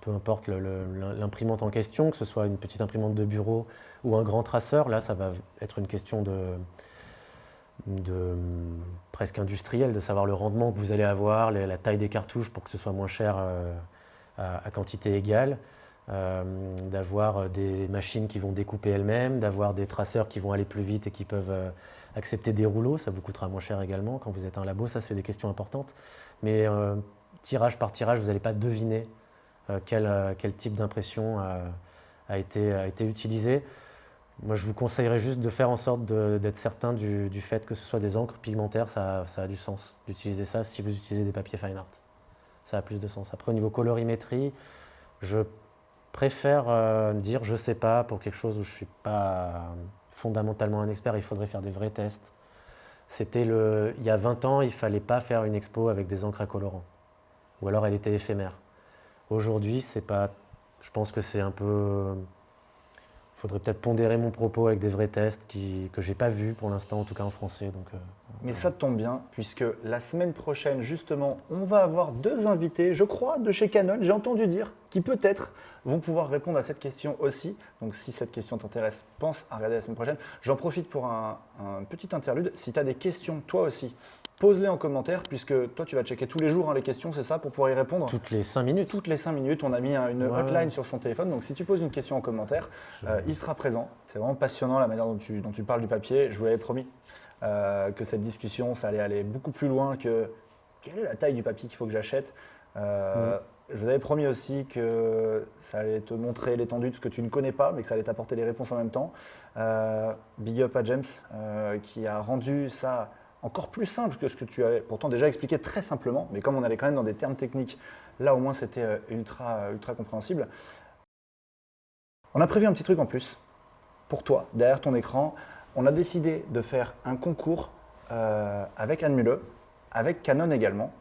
Peu importe l'imprimante en question, que ce soit une petite imprimante de bureau ou un grand traceur, là ça va être une question de presque industrielle, de savoir le rendement que vous allez avoir, la taille des cartouches pour que ce soit moins cher à quantité égale, d'avoir des machines qui vont découper elles-mêmes, d'avoir des traceurs qui vont aller plus vite et qui peuvent accepter des rouleaux, ça vous coûtera moins cher également quand vous êtes un labo, ça c'est des questions importantes. Mais tirage par tirage, vous n'allez pas deviner quel type d'impression a été utilisé. Moi, je vous conseillerais juste de faire en sorte d'être certain du fait que ce soit des encres pigmentaires, ça a du sens d'utiliser ça si vous utilisez des papiers fine art. Ça a plus de sens. Après, au niveau colorimétrie, je préfère dire je ne sais pas pour quelque chose où je ne suis pas fondamentalement un expert, il faudrait faire des vrais tests. Il y a 20 ans, il ne fallait pas faire une expo avec des encres à colorant. Ou alors elle était éphémère. Aujourd'hui, je pense que c'est un peu... Il faudrait peut-être pondérer mon propos avec des vrais tests que je n'ai pas vus pour l'instant, en tout cas en français. Mais ça tombe bien, puisque la semaine prochaine, justement, on va avoir 2 invités, je crois, de chez Canon, j'ai entendu dire, qui peut-être vont pouvoir répondre à cette question aussi. Donc si cette question t'intéresse, pense à regarder la semaine prochaine. J'en profite pour un petit interlude. Si tu as des questions, toi aussi, pose-les en commentaire, puisque toi, tu vas checker tous les jours les questions, c'est ça, pour pouvoir y répondre? Toutes les 5 minutes. Toutes les 5 minutes, on a mis une hotline sur son téléphone. Donc, si tu poses une question en commentaire, il sera présent. C'est vraiment passionnant la manière dont tu parles du papier. Je vous l'avais promis que cette discussion, ça allait aller beaucoup plus loin que quelle est la taille du papier qu'il faut que j'achète. Je vous avais promis aussi que ça allait te montrer l'étendue de ce que tu ne connais pas, mais que ça allait t'apporter les réponses en même temps. Big up à James qui a rendu ça encore plus simple que ce que tu avais pourtant déjà expliqué très simplement, mais comme on allait quand même dans des termes techniques, là au moins c'était ultra compréhensible. On a prévu un petit truc en plus pour toi, derrière ton écran. On a décidé de faire un concours avec Anne Muleux, avec Canon également.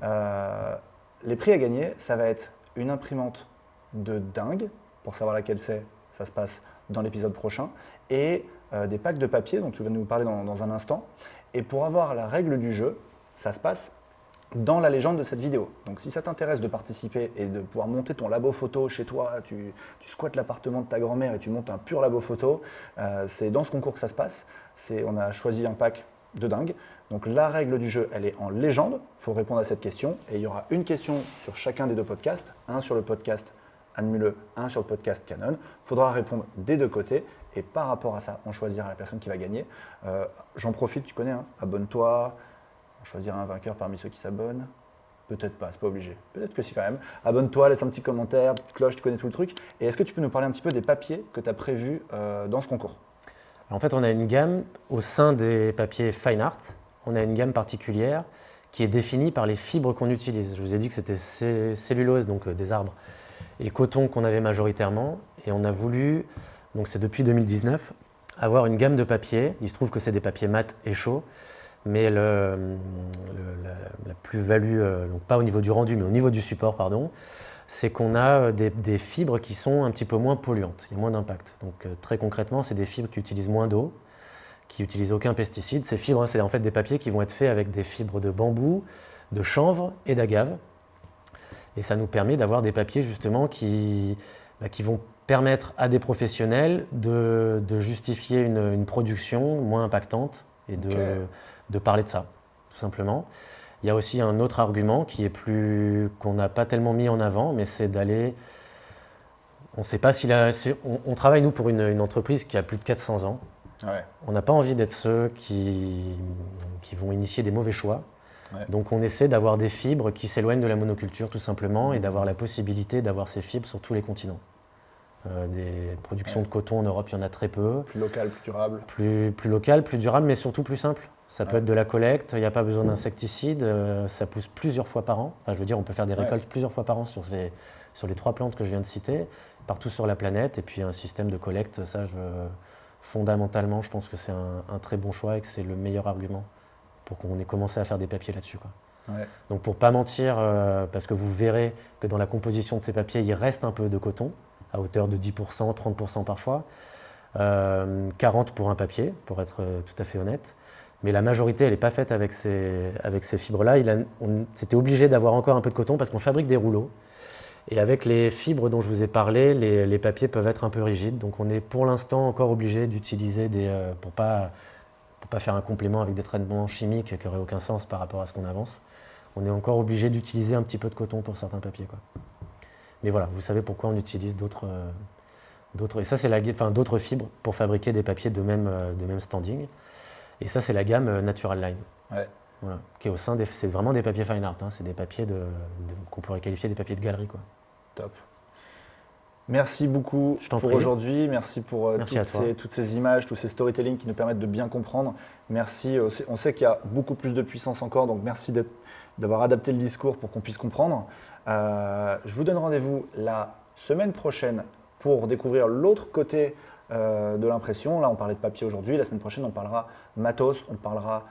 Les prix à gagner, ça va être une imprimante de dingue. Pour savoir laquelle c'est, ça se passe dans l'épisode prochain. Et des packs de papier dont tu vas nous parler dans un instant. Et pour avoir la règle du jeu, ça se passe dans la légende de cette vidéo. Donc si ça t'intéresse de participer et de pouvoir monter ton labo photo chez toi, tu squattes l'appartement de ta grand-mère et tu montes un pur labo photo, c'est dans ce concours que ça se passe. On a choisi un pack de dingue. Donc la règle du jeu, elle est en légende. Il faut répondre à cette question. Et il y aura une question sur chacun des deux podcasts. Un sur le podcast Anne Muleux, un sur le podcast Canon. Il faudra répondre des deux côtés. Et par rapport à ça, on choisira la personne qui va gagner. J'en profite, tu connais, hein, abonne-toi. On choisira un vainqueur parmi ceux qui s'abonnent. Peut-être pas, c'est pas obligé. Peut-être que si quand même. Abonne-toi, laisse un petit commentaire, petite cloche, tu connais tout le truc. Et est-ce que tu peux nous parler un petit peu des papiers que tu as prévus dans ce concours? En fait, on a une gamme au sein des papiers Fine Art. On a une gamme particulière qui est définie par les fibres qu'on utilise. Je vous ai dit que c'était cellulose, donc des arbres, et coton qu'on avait majoritairement. Et on a voulu, donc c'est depuis 2019, avoir une gamme de papiers. Il se trouve que c'est des papiers mat et chauds. Mais la plus-value, donc pas au niveau du rendu, mais au niveau du support, pardon, c'est qu'on a des fibres qui sont un petit peu moins polluantes, il y a moins d'impact. Donc très concrètement, c'est des fibres qui utilisent moins d'eau, qui n'utilisent aucun pesticide. Ces fibres, c'est en fait des papiers qui vont être faits avec des fibres de bambou, de chanvre et d'agave. Et ça nous permet d'avoir des papiers justement qui vont permettre à des professionnels de justifier une production moins impactante et de parler de ça, tout simplement. Il y a aussi un autre argument qu'on n'a pas tellement mis en avant, mais c'est d'aller. On ne sait pas on travaille, nous, pour une entreprise qui a plus de 400 ans. Ouais. On n'a pas envie d'être ceux qui vont initier des mauvais choix. Ouais. Donc on essaie d'avoir des fibres qui s'éloignent de la monoculture, tout simplement, et d'avoir la possibilité d'avoir ces fibres sur tous les continents. Des productions de coton en Europe, il y en a très peu. Plus local, plus durable. Plus local, plus durable, mais surtout plus simple. Ça peut être de la collecte, il n'y a pas besoin d'insecticides, ça pousse plusieurs fois par an. Enfin, je veux dire, on peut faire des récoltes plusieurs fois par an sur les 3 plantes que je viens de citer, partout sur la planète. Et puis un système de collecte, fondamentalement, je pense que c'est un très bon choix et que c'est le meilleur argument pour qu'on ait commencé à faire des papiers là-dessus, quoi. Ouais. Donc pour ne pas mentir, parce que vous verrez que dans la composition de ces papiers, il reste un peu de coton, à hauteur de 10%, 30% parfois, 40% pour un papier, pour être tout à fait honnête. Mais la majorité, elle n'est pas faite avec ces fibres-là. C'était obligé d'avoir encore un peu de coton parce qu'on fabrique des rouleaux. Et avec les fibres dont je vous ai parlé, les papiers peuvent être un peu rigides. Donc on est pour l'instant encore obligé d'utiliser pour pas faire un complément avec des traitements chimiques qui n'auraient aucun sens par rapport à ce qu'on avance. On est encore obligé d'utiliser un petit peu de coton pour certains papiers, quoi. Mais voilà, vous savez pourquoi on utilise d'autres et ça, c'est d'autres fibres pour fabriquer des papiers de même standing. Et ça, c'est la gamme Natural Line. Ouais. Voilà, qui est au sein c'est vraiment des papiers fine art, hein, c'est des papiers qu'on pourrait qualifier des papiers de galerie, quoi. Top. Merci beaucoup pour aujourd'hui. Merci pour toutes ces images, tous ces storytelling qui nous permettent de bien comprendre. Merci. On sait qu'il y a beaucoup plus de puissance encore, donc merci d'avoir adapté le discours pour qu'on puisse comprendre. Je vous donne rendez-vous la semaine prochaine pour découvrir l'autre côté de l'impression. Là, on parlait de papier aujourd'hui. La semaine prochaine, on parlera matos, on parlera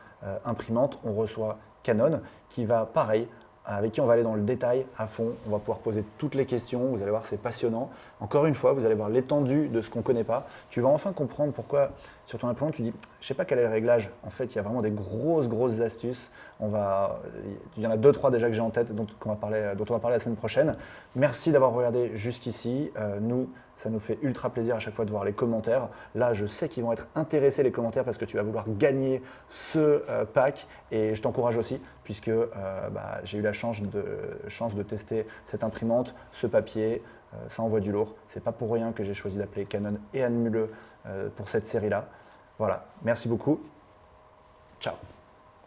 imprimante. On reçoit Canon qui va, pareil, avec qui on va aller dans le détail à fond. On va pouvoir poser toutes les questions. Vous allez voir, c'est passionnant. Encore une fois, vous allez voir l'étendue de ce qu'on ne connaît pas. Tu vas enfin comprendre pourquoi, sur ton imprimante, tu dis « je ne sais pas quel est le réglage ». En fait, il y a vraiment des grosses astuces. Il y en a 2-3 déjà que j'ai en tête dont on va parler la semaine prochaine. Merci d'avoir regardé jusqu'ici. Nous, ça nous fait ultra plaisir à chaque fois de voir les commentaires. Là, je sais qu'ils vont être intéressés, les commentaires, parce que tu vas vouloir gagner ce pack. Et je t'encourage aussi, puisque j'ai eu la chance de tester cette imprimante, ce papier. Ça envoie du lourd. C'est pas pour rien que j'ai choisi d'appeler Canon et Anne Muleux pour cette série-là. Voilà, merci beaucoup. Ciao.